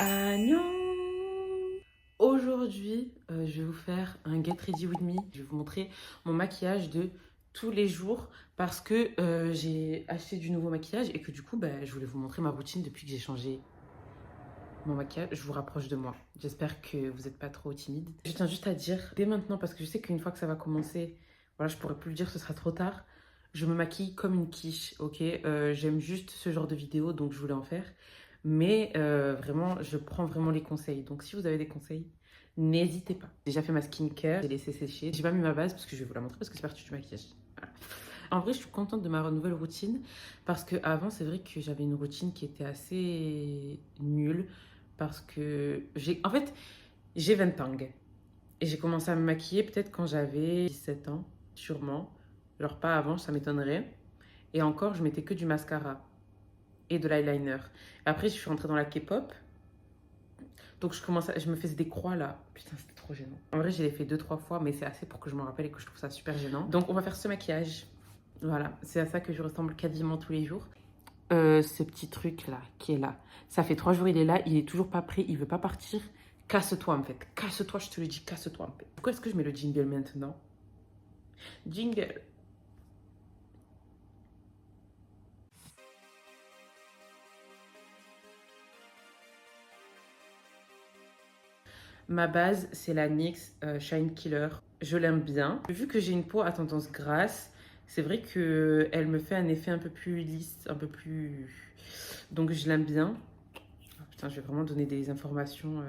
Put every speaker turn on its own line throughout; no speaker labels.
Agnon. Aujourd'hui, je vais vous faire un Get Ready With Me. Je vais vous montrer mon maquillage de tous les jours parce que j'ai acheté du nouveau maquillage et que du coup, je voulais vous montrer ma routine depuis que j'ai changé mon maquillage. Je vous rapproche de moi. J'espère que vous n'êtes pas trop timide. Je tiens juste à dire dès maintenant, parce que je sais qu'une fois que ça va commencer, voilà, je pourrai plus le dire, ce sera trop tard. Je me maquille comme une quiche, ok. J'aime juste ce genre de vidéo, donc je voulais en faire. Mais vraiment, je prends vraiment les conseils. Donc si vous avez des conseils, n'hésitez pas. J'ai déjà fait ma skincare, j'ai laissé sécher. J'ai pas mis ma base parce que je vais vous la montrer parce que c'est parti du maquillage. Voilà. En vrai, je suis contente de ma nouvelle routine parce qu'avant, c'est vrai que j'avais une routine qui était assez nulle parce que en fait, j'ai 20 ans et j'ai commencé à me maquiller peut-être quand j'avais 17 ans, sûrement. Genre pas avant, ça m'étonnerait. Et encore, je mettais que du mascara et de l'eyeliner. Après, je suis rentrée dans la K-pop. Donc, je me faisais des croix là. Putain, c'était trop gênant. En vrai, je l'ai fait 2-3 fois, mais c'est assez pour que je me rappelle et que je trouve ça super gênant. Donc, on va faire ce maquillage. Voilà, c'est à ça que je ressemble quasiment tous les jours. Ce petit truc là, qui est là. Ça fait 3 jours, il est là, il est toujours pas prêt, il veut pas partir. Casse-toi en fait. Casse-toi, je te le dis, casse-toi en fait. Pourquoi est-ce que je mets le jingle maintenant? Jingle. Ma base, c'est la NYX Shine Killer. Je l'aime bien. Vu que j'ai une peau à tendance grasse, c'est vrai qu'elle me fait un effet un peu plus lisse, un peu plus... Donc je l'aime bien. Oh, putain, je vais vraiment donner des informations.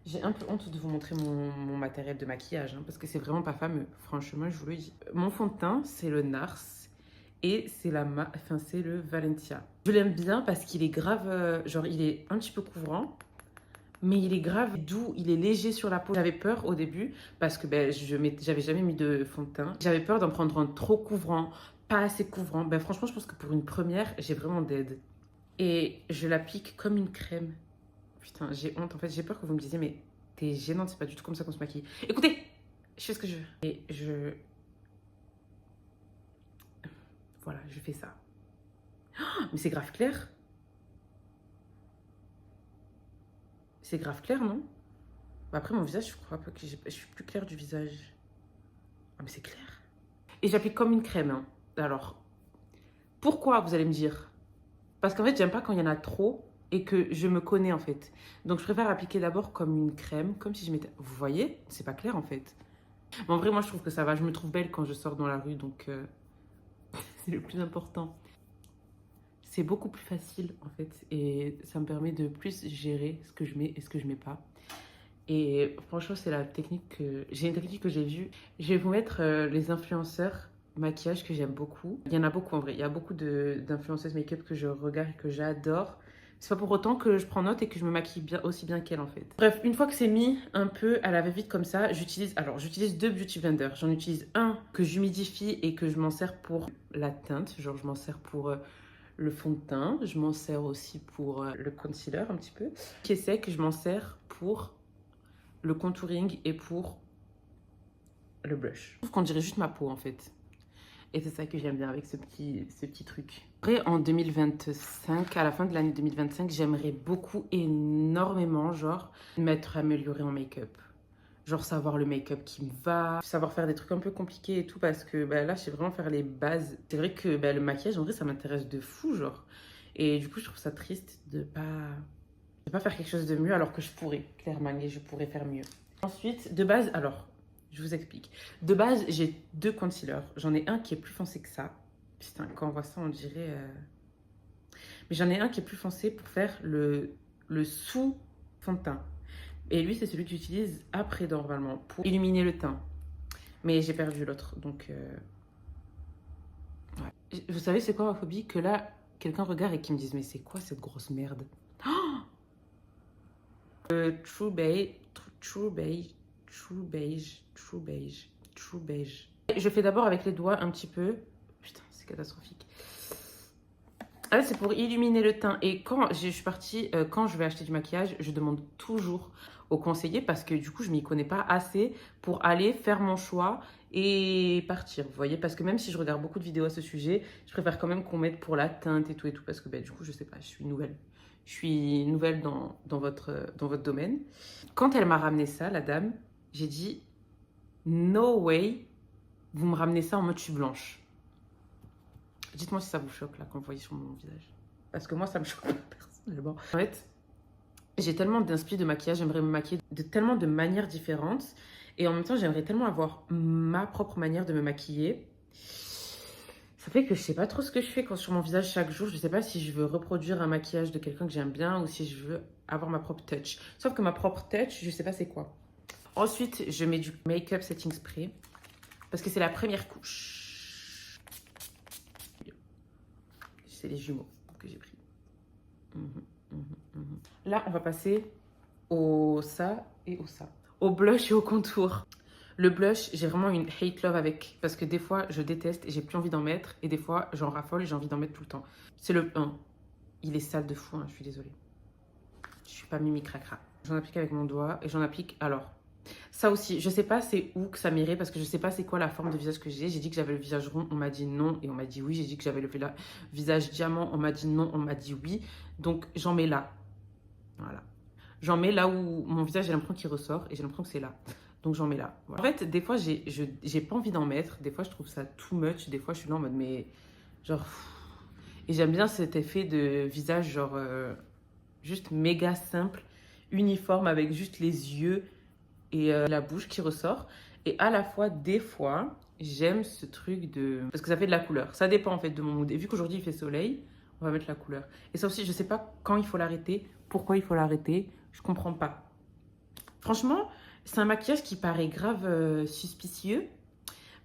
J'ai un peu honte de vous montrer mon matériel de maquillage, hein, parce que c'est vraiment pas fameux. Franchement, je vous le dis. Mon fond de teint, c'est le NARS. Et c'est c'est le Valentia. Je l'aime bien parce qu'il est grave... genre, il est un petit peu couvrant. Mais il est grave doux, il est léger sur la peau. J'avais peur au début parce que j'avais jamais mis de fond de teint. J'avais peur d'en prendre un trop couvrant, pas assez couvrant. Franchement, je pense que pour une première, j'ai vraiment d'aide. Et je l'applique comme une crème. Putain, j'ai honte. En fait, j'ai peur que vous me disiez, mais t'es gênante, c'est pas du tout comme ça qu'on se maquille. Écoutez, je fais ce que je veux. Et voilà, je fais ça. Oh, mais c'est grave clair. C'est grave clair, non? Après, mon visage, je crois pas que je suis plus claire du visage. Ah, mais c'est clair. Et j'applique comme une crème, hein. Alors, pourquoi, vous allez me dire? Parce qu'en fait, j'aime pas quand il y en a trop et que je me connais, en fait. Donc, je préfère appliquer d'abord comme une crème, comme si je mettais... Vous voyez? C'est pas clair, en fait. Mais en vrai, moi, je trouve que ça va. Je me trouve belle quand je sors dans la rue, donc c'est le plus important. C'est beaucoup plus facile, en fait. Et ça me permet de plus gérer ce que je mets et ce que je mets pas. Et franchement, c'est la technique que... J'ai une technique que j'ai vue. Je vais vous mettre les influenceurs maquillage que j'aime beaucoup. Il y en a beaucoup en vrai. Il y a beaucoup d'influenceuses make-up que je regarde et que j'adore. C'est pas pour autant que je prends note et que je me maquille bien, aussi bien qu'elle en fait. Bref, une fois que c'est mis un peu à la va-vite comme ça, j'utilise 2 beauty blenders. J'en utilise un que j'humidifie et que je m'en sers pour la teinte. Genre, je m'en sers pour le fond de teint. Je m'en sers aussi pour le concealer un petit peu. Qui est sec, je m'en sers pour le contouring et pour le blush. Je trouve qu'on dirait juste ma peau en fait. Et c'est ça que j'aime bien avec ce petit truc. Après, en 2025, à la fin de l'année 2025, j'aimerais beaucoup, énormément, genre, m'être améliorée en make-up. Genre, savoir le make-up qui me va, savoir faire des trucs un peu compliqués et tout, parce que là, je sais vraiment faire les bases. C'est vrai que le maquillage, en vrai, ça m'intéresse de fou, genre. Et du coup, je trouve ça triste de pas faire quelque chose de mieux alors que je pourrais, clairement, et je pourrais faire mieux. Ensuite, de base, alors, je vous explique. De base, j'ai 2 concealers. J'en ai un qui est plus foncé que ça. Putain, quand on voit ça, on dirait... Mais j'en ai un qui est plus foncé pour faire le sous-fond de teint. Et lui, c'est celui que j'utilise après normalement pour illuminer le teint. Mais j'ai perdu l'autre, donc... ouais. Vous savez, c'est quoi ma phobie? Que là, quelqu'un regarde et qui me dise, mais c'est quoi cette grosse merde? True beige, true beige, true beige, true beige, true beige. Je fais d'abord avec les doigts un petit peu. Putain, c'est catastrophique. Ah, c'est pour illuminer le teint. Et quand je suis partie, quand je vais acheter du maquillage, je demande toujours au conseiller parce que du coup, je m'y connais pas assez pour aller faire mon choix et partir. Vous voyez, parce que même si je regarde beaucoup de vidéos à ce sujet, je préfère quand même qu'on mette pour la teinte et tout parce que du coup, je sais pas, je suis nouvelle. Je suis nouvelle dans votre domaine. Quand elle m'a ramené ça, la dame, j'ai dit no way, vous me ramenez ça en mode je suis blanche. Dites-moi si ça vous choque là quand vous voyez sur mon visage. Parce que moi ça me choque pas personnellement. En fait, j'ai tellement d'inspi de maquillage, j'aimerais me maquiller de tellement de manières différentes. Et en même temps, j'aimerais tellement avoir ma propre manière de me maquiller. Ça fait que je sais pas trop ce que je fais quand sur mon visage chaque jour. Je sais pas si je veux reproduire un maquillage de quelqu'un que j'aime bien ou si je veux avoir ma propre touch. Sauf que ma propre touch, je sais pas c'est quoi. Ensuite, je mets du make-up setting spray parce que c'est la première couche. C'est les jumeaux que j'ai pris. Là, on va passer au ça et au ça. Au blush et au contour. Le blush, j'ai vraiment une hate love avec. Parce que des fois, je déteste et j'ai plus envie d'en mettre. Et des fois, j'en raffole et j'ai envie d'en mettre tout le temps. C'est le 1. Il est sale de fou, hein, je suis désolée. Je suis pas mimi cracra. J'en applique avec mon doigt et j'en applique alors. Ça aussi, je sais pas c'est où que ça m'irait parce que je sais pas c'est quoi la forme de visage que j'ai. J'ai dit que j'avais le visage rond, on m'a dit non et on m'a dit oui. J'ai dit que j'avais le visage diamant, on m'a dit non, on m'a dit oui. Donc j'en mets là. Voilà. J'en mets là où mon visage, j'ai l'impression qu'il ressort et j'ai l'impression que c'est là. Donc j'en mets là. Voilà. En fait, des fois, j'ai pas envie d'en mettre. Des fois, je trouve ça too much. Des fois, je suis là en mode, mais genre... Et j'aime bien cet effet de visage, genre, juste méga simple, uniforme, avec juste les yeux et la bouche qui ressort. Et à la fois, des fois, j'aime ce truc de... Parce que ça fait de la couleur. Ça dépend, en fait, de mon mood. Et vu qu'aujourd'hui, il fait soleil, on va mettre la couleur. Et ça aussi, je sais pas quand il faut l'arrêter, pourquoi il faut l'arrêter. Je comprends pas. Franchement, c'est un maquillage qui paraît grave suspicieux.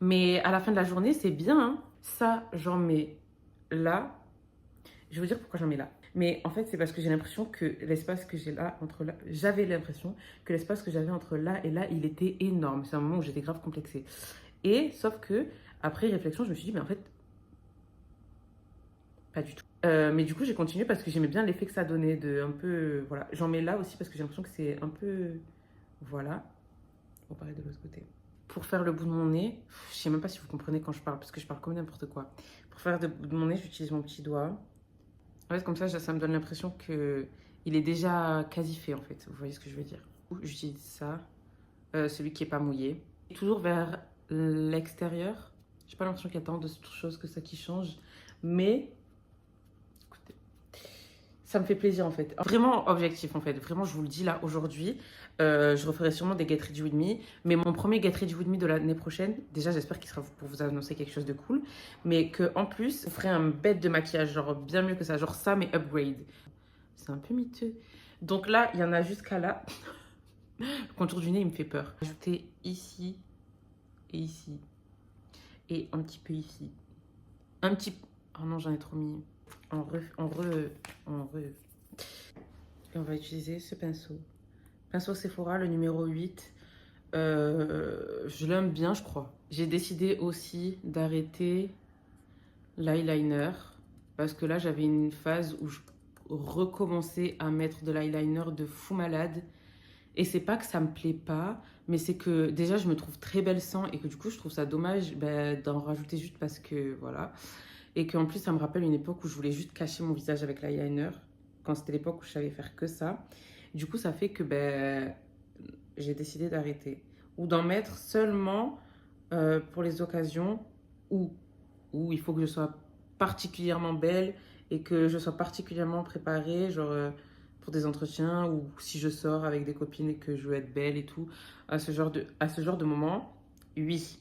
Mais à la fin de la journée, c'est bien. Hein. Ça, j'en mets là. Je vais vous dire pourquoi j'en mets là. Mais en fait, c'est parce que j'ai l'impression que l'espace que j'ai là, entre là... J'avais l'impression que l'espace que j'avais entre là et là, il était énorme. C'est un moment où j'étais grave complexée. Et sauf que, après réflexion, je me suis dit, mais en fait, pas du tout. Mais du coup, j'ai continué parce que j'aimais bien l'effet que ça donnait de un peu... Voilà. J'en mets là aussi parce que j'ai l'impression que c'est un peu... Voilà. On va parler de l'autre côté. Pour faire le bout de mon nez, je sais même pas si vous comprenez quand je parle, parce que je parle comme n'importe quoi. Pour faire le bout de mon nez, j'utilise mon petit doigt. En fait, comme ça me donne l'impression que il est déjà quasi fait, en fait. Vous voyez ce que je veux dire? J'utilise ça, celui qui est pas mouillé. Toujours vers l'extérieur. J'ai pas l'impression qu'il y a tant de choses que ça qui change, mais écoutez, ça me fait plaisir en fait. Vraiment objectif en fait. Vraiment, je vous le dis là aujourd'hui. Je referai sûrement des Get Ready With Me. Mais mon premier Get Ready With Me de l'année prochaine, déjà j'espère qu'il sera pour vous annoncer quelque chose de cool. Mais qu'en plus, vous ferez un bête de maquillage, genre bien mieux que ça. Genre ça, mais upgrade. C'est un peu miteux. Donc là, il y en a jusqu'à là. Le contour du nez, il me fait peur. Ajouter ici et ici. Et un petit peu ici. Un petit... Oh non, j'en ai trop mis. Et on va utiliser ce pinceau. Pinceau Sephora, le numéro 8. Je l'aime bien, je crois. J'ai décidé aussi d'arrêter l'eyeliner. Parce que là, j'avais une phase où je recommençais à mettre de l'eyeliner de fou malade. Et c'est pas que ça me plaît pas, mais c'est que déjà, je me trouve très belle sans. Et que du coup, je trouve ça dommage d'en rajouter juste parce que, voilà. Et qu'en plus, ça me rappelle une époque où je voulais juste cacher mon visage avec l'eyeliner. Quand c'était l'époque où je savais faire que ça. Du coup, ça fait que j'ai décidé d'arrêter. Ou d'en mettre seulement pour les occasions où il faut que je sois particulièrement belle et que je sois particulièrement préparée, genre pour des entretiens ou si je sors avec des copines et que je veux être belle et tout. À ce genre de moment, oui.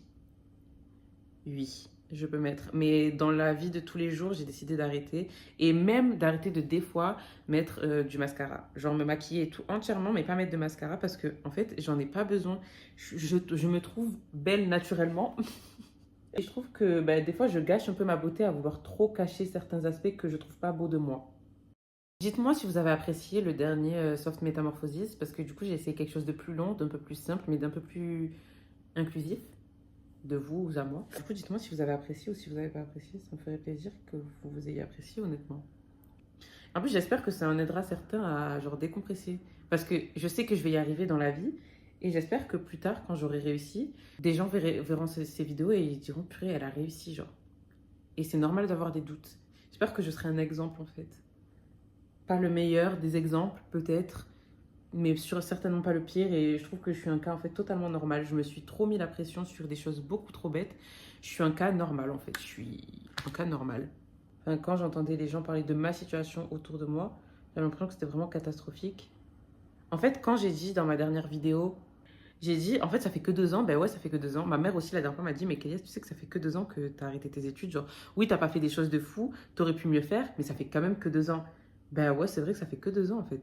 Oui, je peux mettre. Mais dans la vie de tous les jours, j'ai décidé d'arrêter. Et même d'arrêter de des fois mettre du mascara. Genre me maquiller et tout entièrement, mais pas mettre de mascara parce que, en fait, j'en ai pas besoin. Je me trouve belle naturellement. Et je trouve que des fois, je gâche un peu ma beauté à vouloir trop cacher certains aspects que je trouve pas beaux de moi. Dites-moi si vous avez apprécié le dernier Soft Metamorphosis parce que du coup, j'ai essayé quelque chose de plus long, d'un peu plus simple, mais d'un peu plus inclusif. De vous à moi. Du coup, dites-moi si vous avez apprécié ou si vous n'avez pas apprécié. Ça me ferait plaisir que vous ayez apprécié, honnêtement. En plus, j'espère que ça en aidera certains à genre décompresser. Parce que je sais que je vais y arriver dans la vie. Et j'espère que plus tard, quand j'aurai réussi, des gens verront ces vidéos et ils diront, purée, elle a réussi, genre. Et c'est normal d'avoir des doutes. J'espère que je serai un exemple, en fait. pas le meilleur des exemples, peut-être, mais certainement pas le pire. Et je trouve que je suis un cas en fait totalement normal. Je me suis trop mis la pression sur des choses beaucoup trop bêtes. Je suis un cas normal en fait. Je suis un cas normal. Enfin, quand j'entendais les gens parler de ma situation autour de moi, j'avais l'impression que c'était vraiment catastrophique. En fait, quand j'ai dit dans ma dernière vidéo, j'ai dit, en fait, ça fait que 2 ans. Ben ouais, ça fait que 2 ans. Ma mère aussi, la dernière fois, m'a dit, mais Kélias, tu sais que ça fait que 2 ans que t'as arrêté tes études. Genre, oui, t'as pas fait des choses de fou, t'aurais pu mieux faire, mais ça fait quand même que 2 ans. Ben ouais, c'est vrai que ça fait que 2 ans, en fait.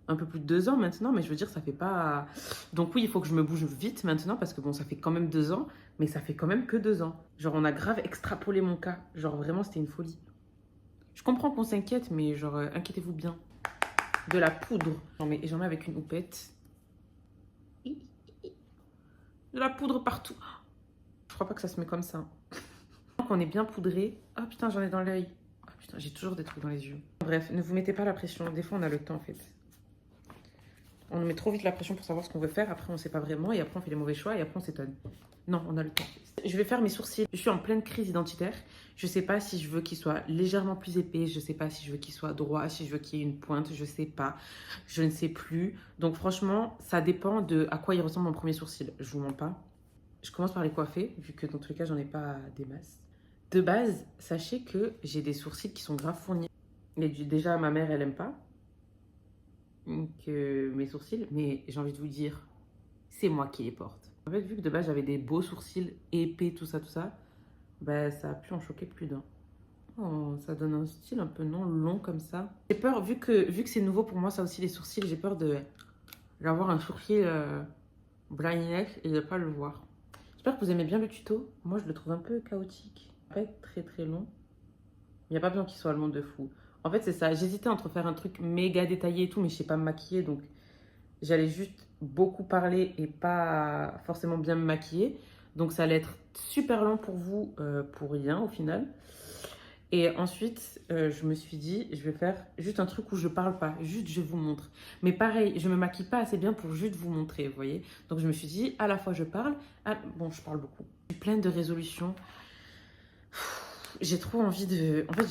Un peu plus de 2 ans maintenant, mais je veux dire, ça fait pas. Donc oui, il faut que je me bouge vite maintenant, parce que bon, ça fait quand même 2 ans, mais ça fait quand même que 2 ans. Genre, on a grave extrapolé mon cas. Genre, vraiment, c'était une folie. Je comprends qu'on s'inquiète, mais genre, inquiétez-vous bien. De la poudre. J'en mets avec une houppette. De la poudre partout. Je crois pas que ça se met comme ça. Donc on est bien poudré. Ah putain, j'en ai dans l'œil. Ah putain, j'ai toujours des trucs dans les yeux. Bref, ne vous mettez pas la pression. Des fois, on a le temps en fait. On nous met trop vite la pression pour savoir ce qu'on veut faire. Après, on sait pas vraiment. Et après, on fait les mauvais choix. Et après, on s'étonne. Non, on a le temps. Je vais faire mes sourcils. Je suis en pleine crise identitaire. Je sais pas si je veux qu'ils soient légèrement plus épais. Je sais pas si je veux qu'ils soient droits. Si je veux qu'il y ait une pointe. Je sais pas. Je ne sais plus. Donc franchement, ça dépend de à quoi il ressemble mon premier sourcil. Je vous mens pas. Je commence par les coiffer, vu que dans tous les cas, j'en ai pas des masses. De base, sachez que j'ai des sourcils qui sont grave fournis. Mais déjà, ma mère, elle aime pas que mes sourcils, mais j'ai envie de vous dire, c'est moi qui les porte. En fait, vu que de base, j'avais des beaux sourcils épais, tout ça, bah, ça a pu en choquer plus d'un. Oh, ça donne un style un peu non long comme ça. J'ai peur, vu que c'est nouveau pour moi, ça aussi, les sourcils, j'ai peur d'avoir un sourcil blindness et de pas le voir. J'espère que vous aimez bien le tuto. Moi, je le trouve un peu chaotique. Pas très très long. Il n'y a pas besoin qu'il soit long de fou. En fait, c'est ça. J'hésitais entre faire un truc méga détaillé et tout, mais je sais pas me maquiller. Donc, j'allais juste beaucoup parler et pas forcément bien me maquiller. Donc, ça allait être super long pour vous, pour rien au final. Et ensuite, je me suis dit, je vais faire juste un truc où je parle pas, juste je vous montre. Mais pareil, je me maquille pas assez bien pour juste vous montrer, vous voyez. Donc je me suis dit, à la fois je parle, bon, je parle beaucoup. Je suis pleine de résolutions. J'ai trop envie de... En fait,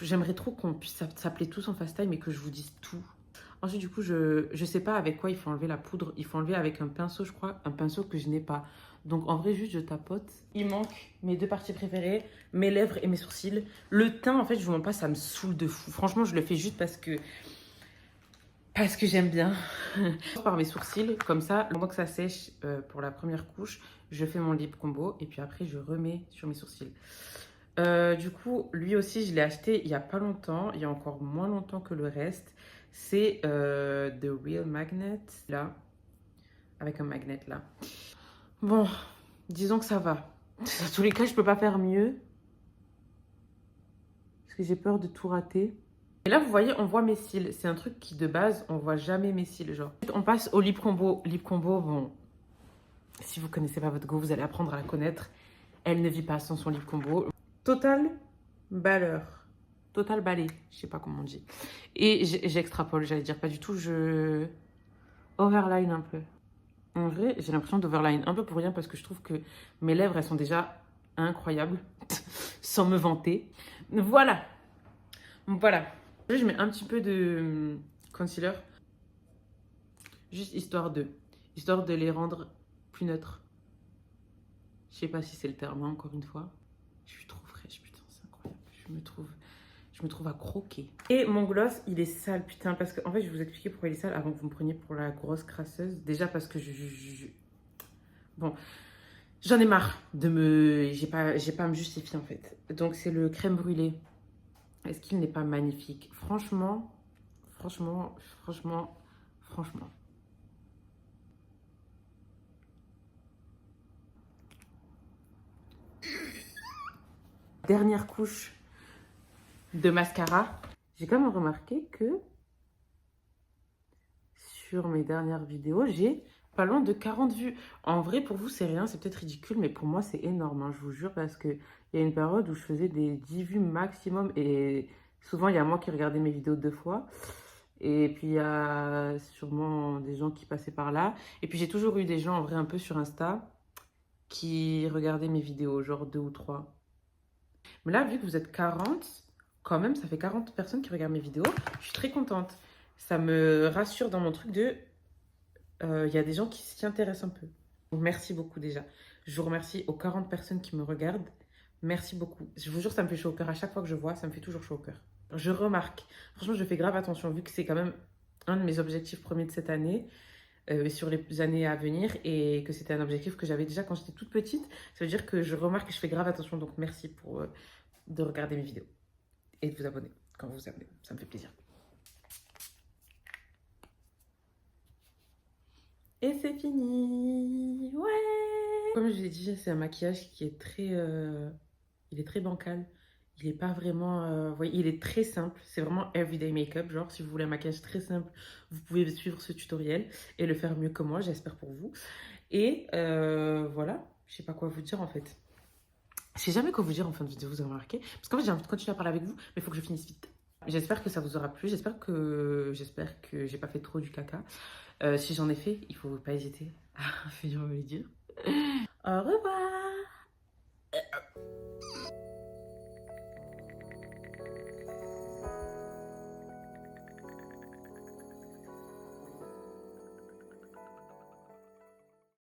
j'aimerais trop qu'on puisse s'appeler tous en FaceTime et que je vous dise tout. Ensuite, du coup, je sais pas avec quoi il faut enlever la poudre. Il faut enlever avec un pinceau, je crois. Un pinceau que je n'ai pas. Donc, en vrai, juste, je tapote. Il manque mes 2 parties préférées, mes lèvres et mes sourcils. Le teint, en fait, je vous mens pas, ça me saoule de fou. Franchement, je le fais juste parce que j'aime bien. Par mes sourcils, comme ça, pendant que ça sèche pour la première couche, je fais mon lip combo et puis après, je remets sur mes sourcils. Du coup, lui aussi, je l'ai acheté il y a pas longtemps. Il y a encore moins longtemps que le reste. C'est The Real Magnet, là. Avec un magnet, là. Bon, disons que ça va. Dans tous les cas, je peux pas faire mieux. Parce que j'ai peur de tout rater. Et là, vous voyez, on voit mes cils. C'est un truc qui, de base, on voit jamais mes cils, genre. On passe au lip combo. Lip combo, bon, si vous connaissez pas votre go, vous allez apprendre à la connaître. Elle ne vit pas sans son lip combo. Total balleur. Total balai. Je sais pas comment on dit. Et j'extrapole, j'allais dire pas du tout. Je overline un peu. En vrai, j'ai l'impression d'overline un peu pour rien parce que je trouve que mes lèvres, elles sont déjà incroyables. Sans me vanter. Voilà. Voilà. Je mets un petit peu de concealer. Juste histoire de les rendre plus neutres. Je sais pas si c'est le terme, hein, encore une fois. Je suis trop fraîche, putain, c'est incroyable. Je me trouve à croquer. Et mon gloss, il est sale, putain, parce que en fait, je vais vous expliquer pourquoi il est sale avant que vous me preniez pour la grosse crasseuse. Déjà parce que bon, j'en ai marre de me... J'ai pas à me justifier, en fait. Donc, c'est le crème brûlée. Est-ce qu'il n'est pas magnifique? Franchement. Dernière couche de mascara. J'ai quand même remarqué que sur mes dernières vidéos, j'ai pas loin de 40 vues. En vrai, pour vous, c'est rien, c'est peut-être ridicule, mais pour moi, c'est énorme, hein, je vous jure, parce qu'il y a une période où je faisais des 10 vues maximum, et souvent, il y a moi qui regardais mes vidéos 2 fois. Et puis, il y a sûrement des gens qui passaient par là. Et puis, j'ai toujours eu des gens, en vrai, un peu sur Insta, qui regardaient mes vidéos, genre 2 ou 3. Mais là, vu que vous êtes 40, quand même, ça fait 40 personnes qui regardent mes vidéos. Je suis très contente. Ça me rassure dans mon truc de... Il y a des gens qui s'y intéressent un peu. Donc, merci beaucoup déjà. Je vous remercie aux 40 personnes qui me regardent. Merci beaucoup. Je vous jure, ça me fait chaud au cœur. À chaque fois que je vois, ça me fait toujours chaud au cœur. Je remarque. Franchement, je fais grave attention vu que c'est quand même un de mes objectifs premiers de cette année. Sur les années à venir et que c'était un objectif que j'avais déjà quand j'étais toute petite. Ça veut dire que je remarque que je fais grave attention. Donc, merci pour de regarder mes vidéos et de vous abonner quand vous vous abonnez. Ça me fait plaisir. Et c'est fini. Ouais. Comme je vous l'ai dit, c'est un maquillage qui est très... il est très bancal. Il n'est pas vraiment... vous voyez, il est très simple. C'est vraiment everyday makeup. Genre, si vous voulez un maquillage très simple, vous pouvez suivre ce tutoriel et le faire mieux que moi, j'espère pour vous. Et voilà. Je sais pas quoi vous dire en fait. Je sais jamais quoi vous dire en fin de vidéo, vous avez remarqué. Parce qu'en fait, j'ai envie de continuer à parler avec vous, mais il faut que je finisse vite. J'espère que ça vous aura plu. J'espère que j'ai pas fait trop du caca. Si j'en ai fait, il faut pas hésiter à venir me le dire. Au revoir.